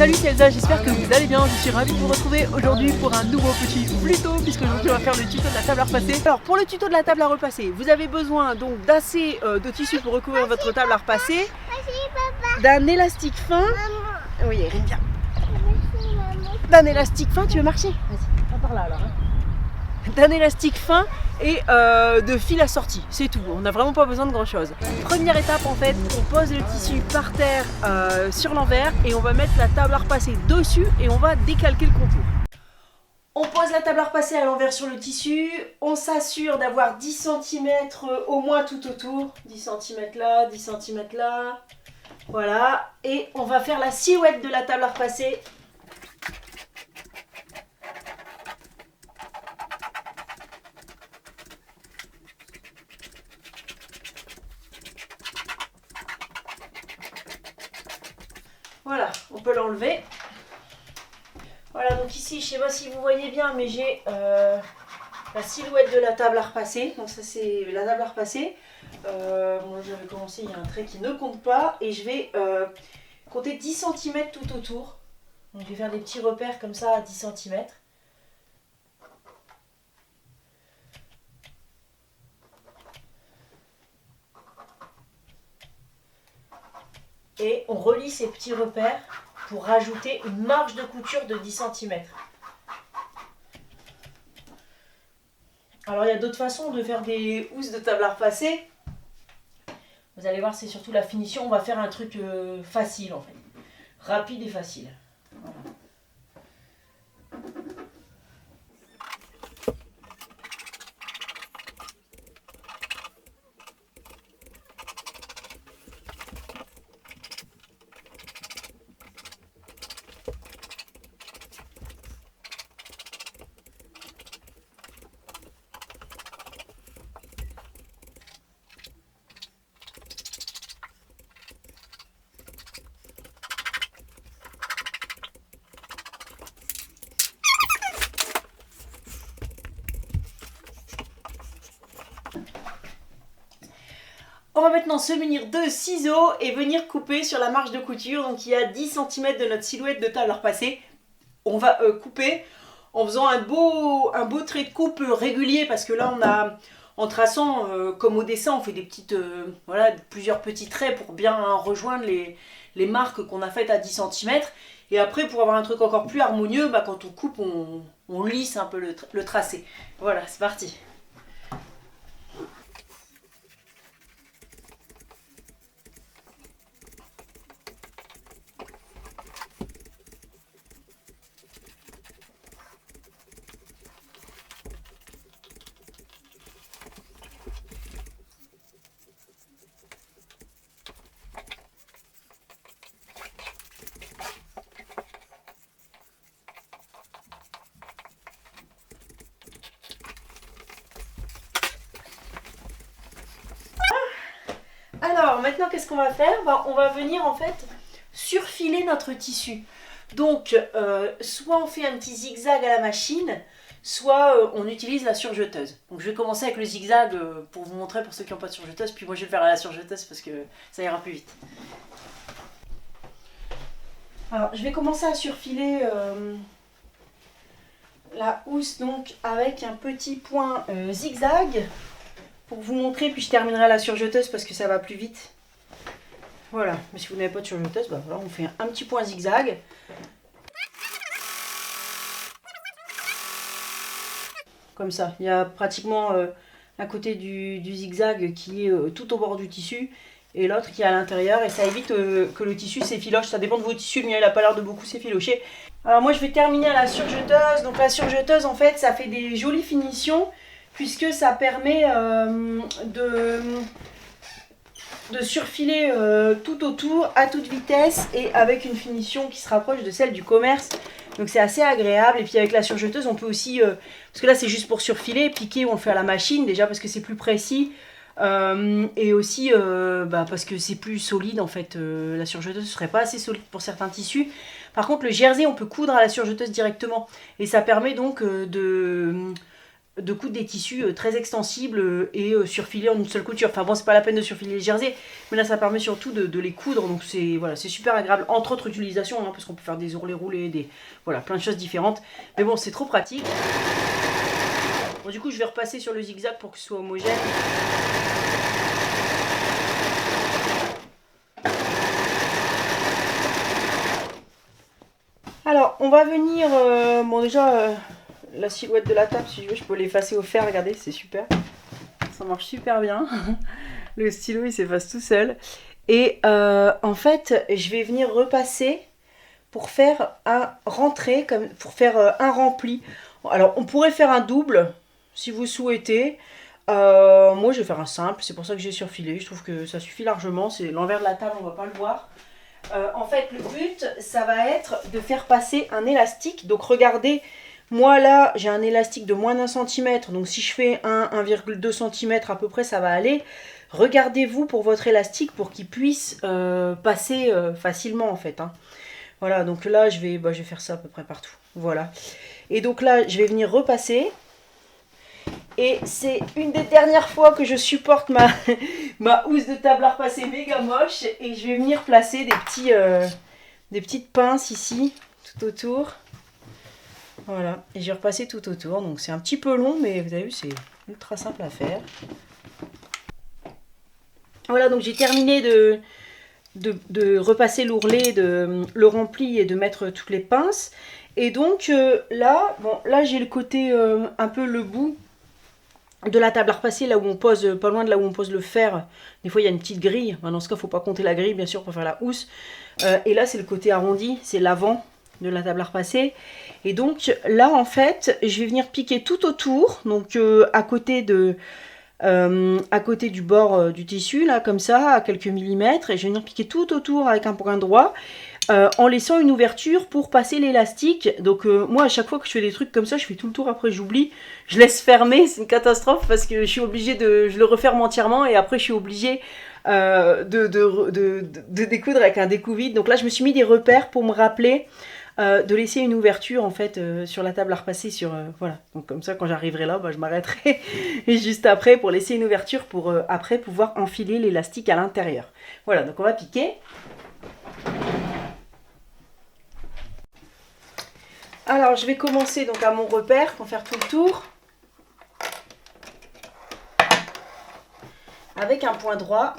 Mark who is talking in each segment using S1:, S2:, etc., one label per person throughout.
S1: Salut, c'est Elsa, j'espère que vous allez bien. Je suis ravie de vous retrouver aujourd'hui pour un nouveau petit vlito, puisque aujourd'hui on va faire le tuto de la table à repasser. Alors pour le tuto de la table à repasser, vous avez besoin donc d'assez de tissu pour recouvrir votre table à repasser, d'un élastique fin. Oui, Erin, viens. D'un élastique fin, tu veux marcher? Vas-y, va par là alors. D'un élastique fin et de fil assorti, c'est tout, on n'a vraiment pas besoin de grand chose. Première étape en fait, on pose le tissu par terre sur l'envers et on va mettre la table à repasser dessus et on va décalquer le contour. On pose la table à repasser à l'envers sur le tissu, on s'assure d'avoir 10 cm au moins tout autour, 10 cm là, 10 cm là, voilà, et on va faire la silhouette de la table à repasser. Voilà, on peut l'enlever. Voilà, donc ici, je ne sais pas si vous voyez bien, mais j'ai la silhouette de la table à repasser. Donc ça, c'est la table à repasser. Moi, je vais commencer, il y a un trait qui ne compte pas. Et je vais compter 10 cm tout autour. Donc je vais faire des petits repères comme ça à 10 cm. Et on relie ces petits repères pour rajouter une marge de couture de 10 cm. Alors il y a d'autres façons de faire des housses de table à repasser. Vous allez voir, c'est surtout la finition. On va faire un truc facile en fait. Rapide et facile. Voilà. On va maintenant se munir de ciseaux et venir couper sur la marge de couture. Donc il y a 10 cm de notre silhouette de table à repasser. On va couper en faisant un beau trait de coupe régulier, parce que là on a, en traçant comme au dessin, on fait des petites, voilà, plusieurs petits traits pour bien rejoindre les marques qu'on a faites à 10 cm. Et après, pour avoir un truc encore plus harmonieux, bah, quand on coupe, on lisse un peu le tracé. Voilà, c'est parti. Alors maintenant, qu'est-ce qu'on va faire? On va venir en fait surfiler notre tissu. Donc soit on fait un petit zigzag à la machine, soit on utilise la surjeteuse. Donc je vais commencer avec le zigzag pour vous montrer, pour ceux qui n'ont pas de surjeteuse, puis moi je vais le faire à la surjeteuse parce que ça ira plus vite. Alors je vais commencer à surfiler la housse donc avec un petit point zigzag pour vous montrer, puis je terminerai à la surjeteuse parce que ça va plus vite. Voilà, mais si vous n'avez pas de surjeteuse, bah voilà, on fait un petit point zigzag. Comme ça, il y a pratiquement un côté du zigzag qui est tout au bord du tissu et l'autre qui est à l'intérieur, et ça évite que le tissu s'effiloche. Ça dépend de votre tissu, le mien il n'a pas l'air de beaucoup s'effilocher. Alors moi je vais terminer à la surjeteuse. Donc la surjeteuse en fait ça fait des jolies finitions puisque ça permet de surfiler tout autour à toute vitesse et avec une finition qui se rapproche de celle du commerce. Donc c'est assez agréable. Et puis avec la surjeteuse on peut aussi, parce que là c'est juste pour surfiler, piquer on le fait à la machine déjà parce que c'est plus précis. Et aussi parce que c'est plus solide en fait. La surjeteuse ne serait pas assez solide pour certains tissus. Par contre le jersey on peut coudre à la surjeteuse directement et ça permet donc de coudre des tissus très extensibles et surfiler en une seule couture. Enfin bon, c'est pas la peine de surfiler les jerseys, mais là ça permet surtout de les coudre, donc c'est voilà, c'est super agréable, entre autres utilisations, hein, parce qu'on peut faire des ourlets roulés, voilà, plein de choses différentes. Mais bon, c'est trop pratique. Bon, du coup, je vais repasser sur le zigzag pour que ce soit homogène. Alors, on va venir... bon, déjà, la silhouette de la table, si je veux, je peux l'effacer au fer. Regardez, c'est super. Ça marche super bien. Le stylo, il s'efface tout seul. Et en fait, je vais venir repasser pour faire un rentré, pour faire un rempli. Alors, on pourrait faire un double, si vous souhaitez. Moi, je vais faire un simple. C'est pour ça que j'ai surfilé. Je trouve que ça suffit largement. C'est l'envers de la table, on va pas le voir. En fait, le but, ça va être de faire passer un élastique. Donc, regardez, moi là, j'ai un élastique de moins d'1 centimètre. Donc, si je fais 1,2 cm à peu près, ça va aller. Regardez-vous pour votre élastique pour qu'il puisse passer facilement, en fait. Hein. Voilà, donc là, je vais faire ça à peu près partout. Voilà. Et donc là, je vais venir repasser. Et c'est une des dernières fois que je supporte ma housse de table à repasser méga moche. Et je vais venir placer des petites pinces ici, tout autour. Voilà, et j'ai repassé tout autour. Donc c'est un petit peu long, mais vous avez vu, c'est ultra simple à faire. Voilà, donc j'ai terminé de repasser l'ourlet, le rempli et de mettre toutes les pinces. Et donc là, bon, là j'ai le côté un peu le bout de la table à repasser, là où on pose, pas loin de là où on pose le fer. Des fois il y a une petite grille, enfin, dans ce cas il ne faut pas compter la grille bien sûr pour faire la housse. Et là c'est le côté arrondi, c'est l'avant de la table à repasser. Et donc là en fait je vais venir piquer tout autour, donc à côté du bord du tissu, là comme ça, à quelques millimètres, et je vais venir piquer tout autour avec un point droit. En laissant une ouverture pour passer l'élastique. Donc moi à chaque fois que je fais des trucs comme ça, je fais tout le tour, après j'oublie, je laisse fermer, c'est une catastrophe parce que je suis obligée je le referme entièrement et après je suis obligée de découdre avec un découpe-vide. Donc là je me suis mis des repères pour me rappeler de laisser une ouverture en fait sur la table à repasser voilà. Donc comme ça quand j'arriverai là, je m'arrêterai juste après pour laisser une ouverture pour après pouvoir enfiler l'élastique à l'intérieur. Voilà, donc on va piquer. Alors je vais commencer donc à mon repère pour faire tout le tour avec un point droit.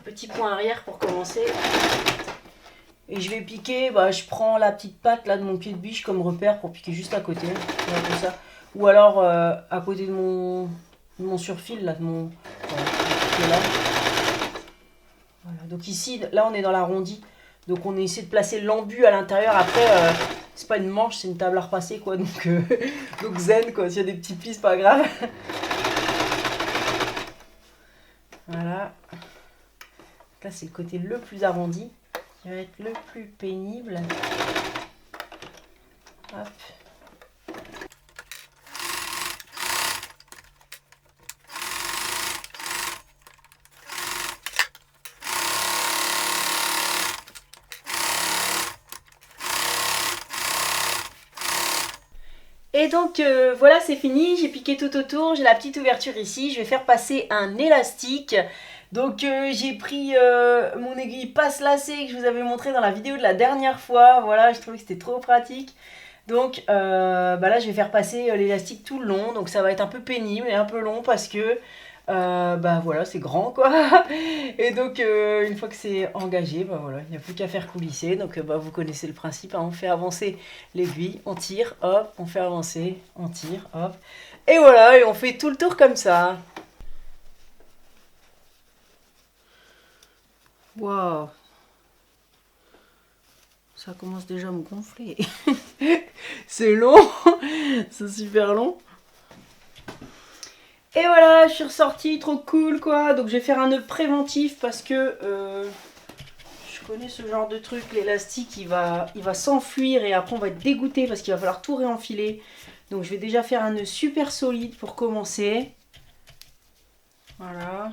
S1: Petit point arrière pour commencer. Et je vais piquer, je prends la petite patte là de mon pied de biche comme repère pour piquer juste à côté, comme ça. Ou alors à côté de mon surfil là, là. Voilà, donc ici, là on est dans l'arrondi, donc on essaie de placer l'embu à l'intérieur. Après, c'est pas une manche, c'est une table à repasser quoi, donc zen quoi, s'il y a des petits plis, c'est pas grave. Voilà. Là c'est le côté le plus arrondi qui va être le plus pénible. Hop. Et donc voilà, c'est fini, j'ai piqué tout autour, j'ai la petite ouverture ici, je vais faire passer un élastique. Donc j'ai pris mon aiguille passe lacée que je vous avais montré dans la vidéo de la dernière fois. Voilà, je trouvais que c'était trop pratique. Donc là je vais faire passer l'élastique tout le long. Donc ça va être un peu pénible et un peu long parce que voilà, c'est grand quoi. Et donc une fois que c'est engagé, voilà, il n'y a plus qu'à faire coulisser. Donc vous connaissez le principe, hein, on fait avancer l'aiguille, on tire, hop, on fait avancer, on tire, hop. Et voilà, et on fait tout le tour comme ça. Waouh, ça commence déjà à me gonfler. C'est long, c'est super long. Et voilà, je suis ressortie, trop cool quoi. Donc je vais faire un nœud préventif parce que je connais ce genre de truc. L'élastique il va s'enfuir et après on va être dégoûté parce qu'il va falloir tout réenfiler. Donc je vais déjà faire un nœud super solide pour commencer. Voilà.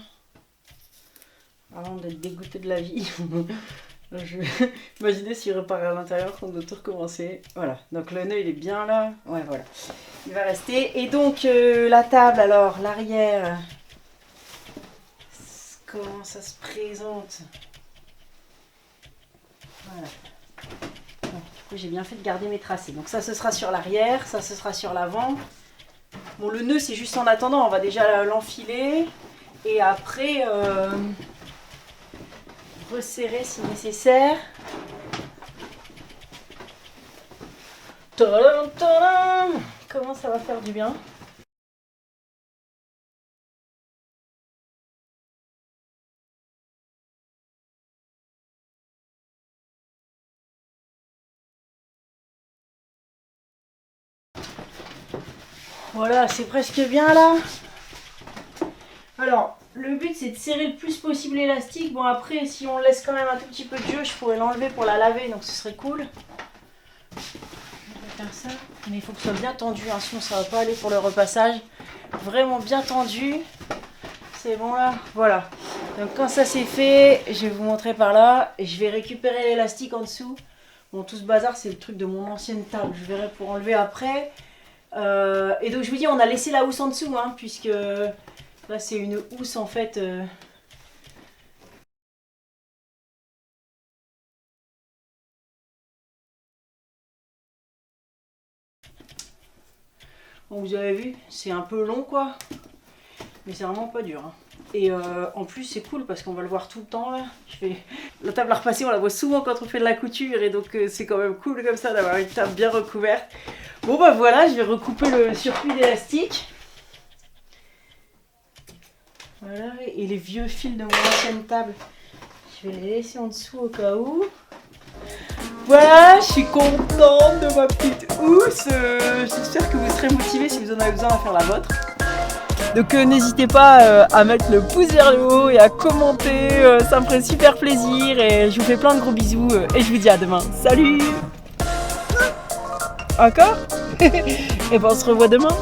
S1: Avant d'être dégoûté de la vie. Imaginez s'il repart à l'intérieur, qu'on doit tout recommencer. Voilà, donc le nœud il est bien là. Ouais, voilà. Il va rester. Et donc la table, alors, l'arrière. Comment ça se présente? Voilà. Bon, du coup, j'ai bien fait de garder mes tracés. Donc ça, ce sera sur l'arrière, ça, ce sera sur l'avant. Bon, le nœud, c'est juste en attendant. On va déjà l'enfiler. Et après... resserrer si nécessaire. Tadam, tadam. Comment ça va faire du bien. Voilà, c'est presque bien là. Alors, le but c'est de serrer le plus possible l'élastique. Bon après, si on laisse quand même un tout petit peu de jeu, je pourrais l'enlever pour la laver, donc ce serait cool. Je vais faire ça. Mais il faut que ce soit bien tendu, hein, sinon ça va pas aller pour le repassage. Vraiment bien tendu. C'est bon là. Voilà. Donc quand ça c'est fait, je vais vous montrer par là. Et je vais récupérer l'élastique en dessous. Bon, tout ce bazar, c'est le truc de mon ancienne table. Je verrai pour enlever après. Et donc je vous dis, on a laissé la housse en dessous, hein, puisque... Là, c'est une housse en fait. Bon, vous avez vu, c'est un peu long quoi. Mais c'est vraiment pas dur. Hein. Et en plus, c'est cool parce qu'on va le voir tout le temps là. La table à repasser, on la voit souvent quand on fait de la couture. Et donc, c'est quand même cool comme ça d'avoir une table bien recouverte. Bon, bah voilà, je vais recouper le surplus d'élastique. Voilà, et les vieux fils de mon ancienne table, je vais les laisser en dessous au cas où. Voilà, je suis contente de ma petite housse. J'espère que vous serez motivés si vous en avez besoin à faire la vôtre. Donc n'hésitez pas à mettre le pouce vers le haut et à commenter, ça me ferait super plaisir. Et je vous fais plein de gros bisous et je vous dis à demain. Salut! Encore? Et ben on se revoit demain.